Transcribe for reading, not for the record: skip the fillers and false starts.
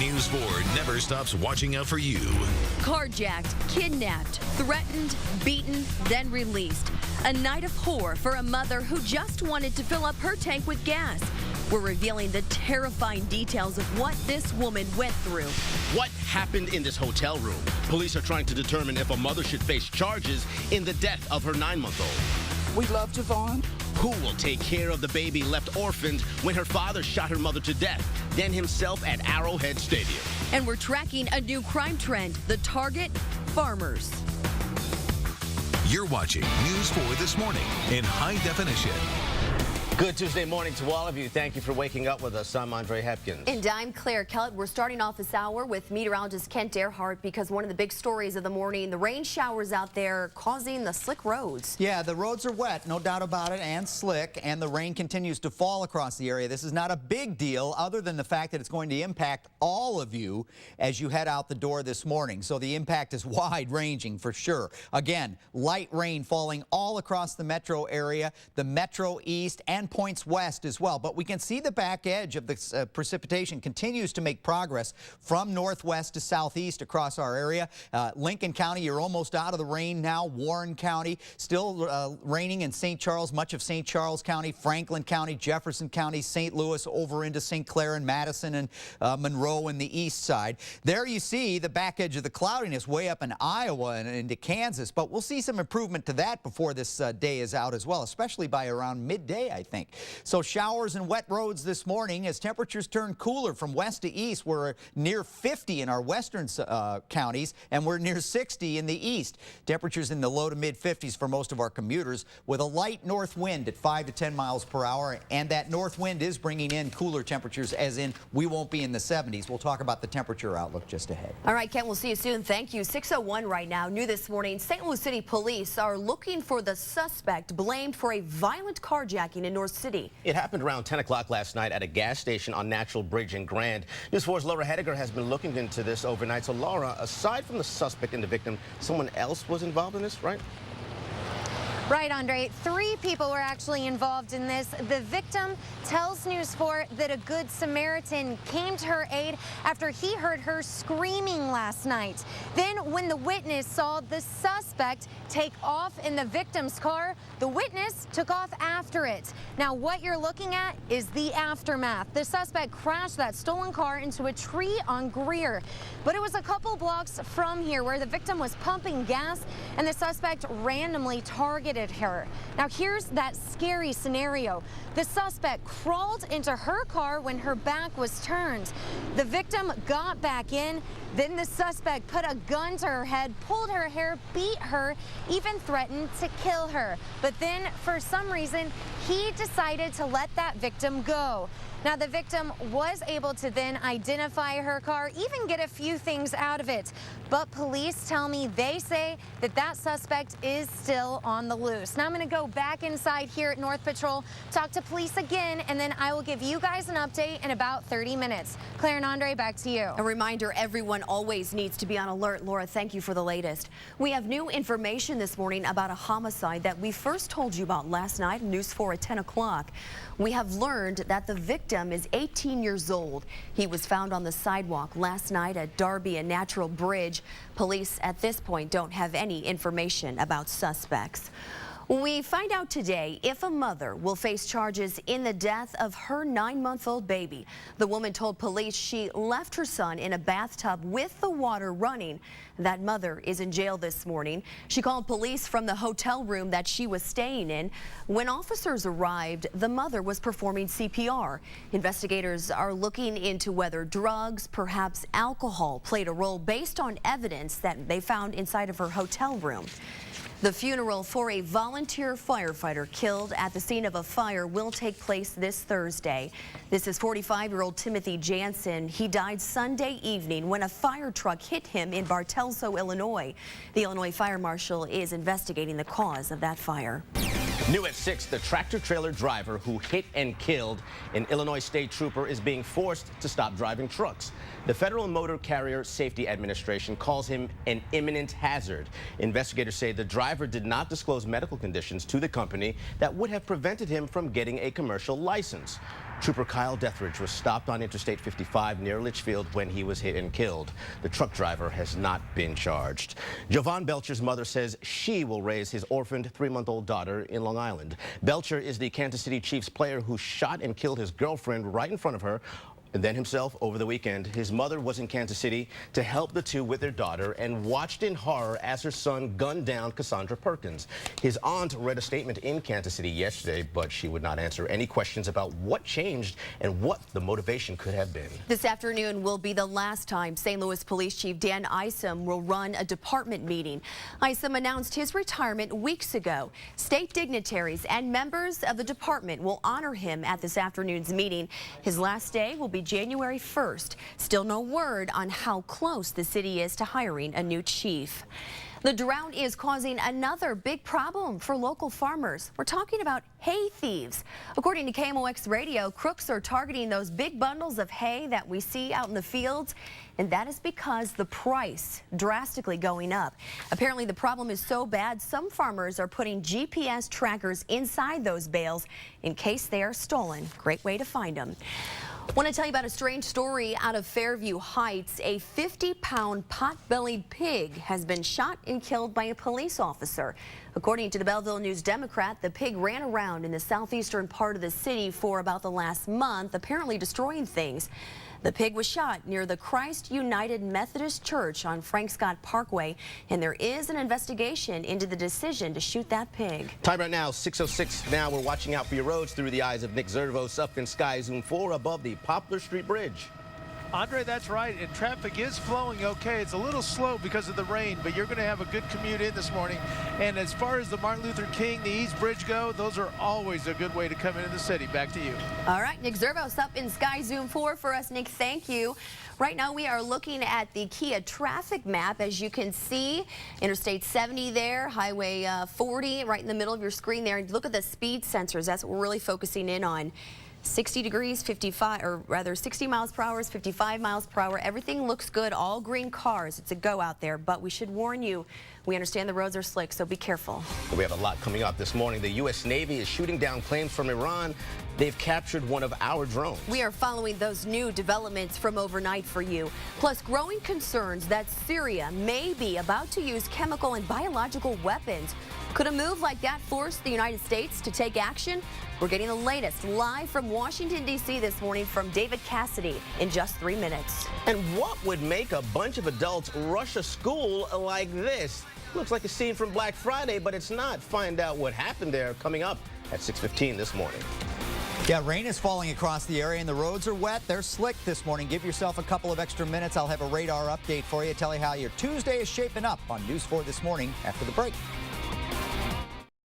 News 4 never stops watching out for you. Carjacked, kidnapped, threatened, beaten, then released. A night of horror for a mother who just wanted to fill up her tank with gas. We're revealing the terrifying details of what this woman went through. What happened in this hotel room? Police are trying to determine if a mother should face charges in the death of her 9-month-old. We love Jovan. Who will take care of the baby left orphaned when her father shot her mother to death, then himself at Arrowhead Stadium? And we're tracking a new crime trend. The target, farmers. You're watching News 4 This Morning in high definition. Good Tuesday morning to all of you. Thank you for waking up with us. I'm Hepkins. And I'm Claire Kellett. We're starting off this hour with meteorologist Kent Ehrhardt because one of the big stories of the morning, the rain showers out there causing the slick roads. Yeah, the roads are wet, no doubt about it, and slick, and the rain continues to fall across the area. This is not a big deal other than the fact that it's going to impact all of you as you head out the door this morning. So the impact is wide-ranging for sure. Again, light rain falling all across the metro area, the metro east, and points west as well. But we can see the back edge of this precipitation continues to make progress from northwest to southeast across our area. Lincoln County, you're almost out of the rain now. Warren County, still raining in St. Charles, much of St. Charles County, Franklin County, Jefferson County, St. Louis, over into St. Clair and Madison and Monroe in the east side. There you see the back edge of the cloudiness way up in Iowa and into Kansas. But we'll see some improvement to that before this day is out as well, especially by around midday, I think. So showers and wet roads this morning as temperatures turn cooler from west to east. We're near 50 in our western counties, and we're near 60 in the east. Temperatures in the low to mid 50s for most of our commuters, with a light north wind at 5 to 10 miles per hour. And that north wind is bringing in cooler temperatures, as in we won't be in the 70s. We'll talk about the temperature outlook just ahead. All right, Kent, we'll see you soon. Thank you. 6:01 right now. New this morning, St. Louis City police are looking for the suspect blamed for a violent carjacking in North City. It happened around 10 o'clock last night at a gas station on Natural Bridge in Grand. News 4's Laura Hettiger has been looking into this overnight. So, Laura, aside from the suspect and the victim, someone else was involved in this, right? Right, Andre. 3 people were actually involved in this. The victim tells News 4 that a Good Samaritan came to her aid after he heard her screaming last night. Then, when the witness saw the suspect take off in the victim's car, the witness took off after it. Now, what you're looking at is the aftermath. The suspect crashed that stolen car into a tree on Greer. But it was a couple blocks from here where the victim was pumping gas and the suspect randomly targeted her. Now, here's that scary scenario. The suspect crawled into her car when her back was turned. The victim got back in. Then the suspect put a gun to her head, pulled her hair, beat her, even threatened to kill her. But then, for some reason, he decided to let that victim go. Now, the victim was able to then identify her car, even get a few things out of it. But police tell me they say that that suspect is still on the loose. Now, I'm going to go back inside here at North Patrol, talk to police again, and then I will give you guys an update in about 30 minutes. Claire and Andre, back to you. A reminder, everyone always needs to be on alert. Laura, thank you for the latest. We have new information this morning about a homicide that we first told you about last night, News 4 at 10 o'clock. We have learned that the victim is 18 years old. He was found on the sidewalk last night at Darby and Natural Bridge. Police at this point don't have any information about suspects. We find out today if a mother will face charges in the death of her 9-month-old baby. The woman told police she left her son in a bathtub with the water running. That mother is in jail this morning. She called police from the hotel room that she was staying in. When officers arrived, the mother was performing CPR. Investigators are looking into whether drugs, perhaps alcohol, played a role based on evidence that they found inside of her hotel room. The funeral for a volunteer firefighter killed at the scene of a fire will take place this Thursday. This is 45-year-old Timothy Jansen. He died Sunday evening when a fire truck hit him in Bartelso, Illinois. The Illinois Fire Marshal is investigating the cause of that fire. New at 6, the tractor-trailer driver who hit and killed an Illinois state trooper is being forced to stop driving trucks. The Federal Motor Carrier Safety Administration calls him an imminent hazard. Investigators say the driver did not disclose medical conditions to the company that would have prevented him from getting a commercial license. Trooper Kyle Dethridge was stopped on Interstate 55 near Litchfield when he was hit and killed. The truck driver has not been charged. Jovan Belcher's mother says she will raise his orphaned 3-month-old daughter in Long Island. Belcher is the Kansas City Chiefs player who shot and killed his girlfriend right in front of her, and then himself over the weekend. His mother was in Kansas City to help the two with their daughter and watched in horror as her son gunned down Cassandra Perkins. His aunt read a statement in Kansas City yesterday, but she would not answer any questions about what changed and what the motivation could have been. This afternoon will be the last time St. Louis Police Chief Dan Isum will run a department meeting. Isum announced his retirement weeks ago. State dignitaries and members of the department will honor him at this afternoon's meeting. His last day will be January 1st. Still no word on how close the city is to hiring a new chief. The drought is causing another big problem for local farmers. We're talking about hay thieves. According to KMOX Radio, crooks are targeting those big bundles of hay that we see out in the fields, and that is because the price drastically going up. Apparently the problem is so bad, some farmers are putting GPS trackers inside those bales in case they are stolen. Great way to find them. Want to tell you about a strange story out of Fairview Heights. A 50-pound pot-bellied pig has been shot and killed by a police officer. According to the Belleville News-Democrat, the pig ran around in the southeastern part of the city for about the last month, apparently destroying things. The pig was shot near the Christ United Methodist Church on Frank Scott Parkway, and there is an investigation into the decision to shoot that pig. Time right now, 6:06. Now we're watching out for your roads through the eyes of Nick Zervos up in Sky Zoom 4 above the Poplar Street Bridge. Andre, that's right, and traffic is flowing okay. It's a little slow because of the rain, but you're going to have a good commute in this morning. And as far as the Martin Luther King, the East Bridge go, those are always a good way to come into the city. Back to you. All right, Nick Zervos up in Sky Zoom 4 for us. Nick, thank you. Right now we are looking at the Kia traffic map. As you can see, Interstate 70 there, Highway 40 right in the middle of your screen there. Look at the speed sensors. That's what we're really focusing in on. 60 degrees, 55, or rather 60 miles per hour, 55 miles per hour. Everything looks good. All green cars. It's a go out there, but we should warn you, we understand the roads are slick, so be careful. We have a lot coming up this morning. The U.S. Navy is shooting down claims from Iran. They've captured one of our drones. We are following those new developments from overnight for you. Plus, growing concerns that Syria may be about to use chemical and biological weapons. Could a move like that force the United States to take action? We're getting the latest live from Washington, D.C. this morning from David Cassidy in just 3 minutes. And what would make a bunch of adults rush a school like this? Looks like a scene from Black Friday, but it's not. Find out what happened there coming up at 6:15 this morning. Yeah, rain is falling across the area and the roads are wet. They're slick this morning. Give yourself a couple of extra minutes. I'll have a radar update for you. Tell you how your Tuesday is shaping up on News 4 this morning after the break.